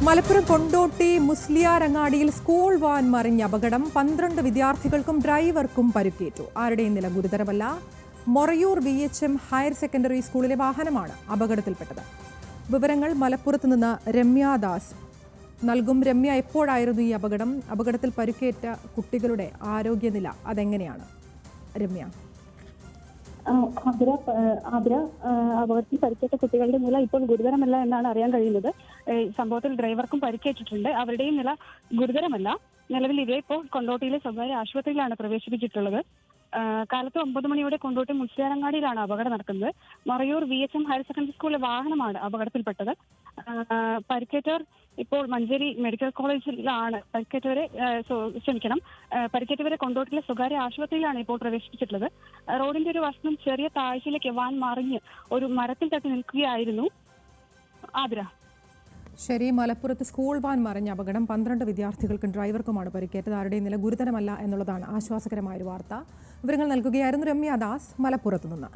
Malappuram Kondotty മുസ്ലിയാരങ്ങാടിയിൽ school van മറിഞ്ഞ അപകടം 12 വിദ്യാർത്ഥികൾക്കും ഡ്രൈവർക്കും പരിക്കേറ്റു. ആരുടെയും നില ഗുരുതരമല്ല. മൊറയൂർ VHM ഹയർ സെക്കൻഡറി സ്കൂളിലെ വാഹനമാണ് അപകടത്തിൽപ്പെട്ടത്. വിവരങ്ങൾ മലപ്പുറത്ത് നിന്ന് രമ്യാദാസ് നൽകും. രമ്യ, എപ്പോഴായിരുന്നു ഈ അപകടം? അപകടത്തിൽ പരിക്കേറ്റ കുട്ടികളുടെ ആരോഗ്യനില അതെങ്ങനെയാണ് രമ്യ? അപകടത്തിൽ പരിക്കേറ്റ കുട്ടികളുടെ നില ഇപ്പോൾ ഗുരുതരമല്ല എന്നാണ് അറിയാൻ കഴിയുന്നത്. സംഭവത്തിൽ ഡ്രൈവർക്കും പരിക്കേറ്റിട്ടുണ്ട്. അവരുടെയും നില ഗുരുതരമല്ല. നിലവിൽ ഇവരെ ഇപ്പോൾ കൊണ്ടോട്ടിയിലെ സ്വകാര്യ ആശുപത്രിയിലാണ് പ്രവേശിപ്പിച്ചിട്ടുള്ളത്. കാലത്ത് 9 മണിയോടെ കൊണ്ടോട്ടി മുസ്ലിയാരങ്ങാടിയിലാണ് അപകടം നടക്കുന്നത്. മറയൂർ VHM ഹയർ സെക്കൻഡറി സ്കൂളിലെ വാഹനമാണ് അപകടത്തിൽപ്പെട്ടത്. പരിക്കേറ്റവർ ഇപ്പോൾ മഞ്ചേരി മെഡിക്കൽ കോളേജിലാണ്. പരിക്കേറ്റവരെ കൊണ്ടോട്ടിയിലെ സ്വകാര്യ ആശുപത്രിയിലാണ് ഇപ്പോൾ പ്രവേശിപ്പിച്ചിട്ടുള്ളത്. റോഡിന്റെ ഒരു വശത്തും ചെറിയ താഴ്ചയിലേക്ക് വാൻ മറിഞ്ഞ് ഒരു മരത്തിൽ തട്ടി നിൽക്കുകയായിരുന്നു. ശരി, മലപ്പുറത്ത് സ്കൂൾ വാൻ മറിഞ്ഞ അപകടം 12 വിദ്യാർത്ഥികൾക്കും ഡ്രൈവർക്കുമാണ് പരിക്കേറ്റത്. ആരുടെയും നില ഗുരുതരമല്ല എന്നുള്ളതാണ് ആശ്വാസകരമായ ഒരു വാർത്ത. വിവരങ്ങൾ നൽകുകയായിരുന്നു രമ്യാദാസ് മലപ്പുറത്ത് നിന്ന്.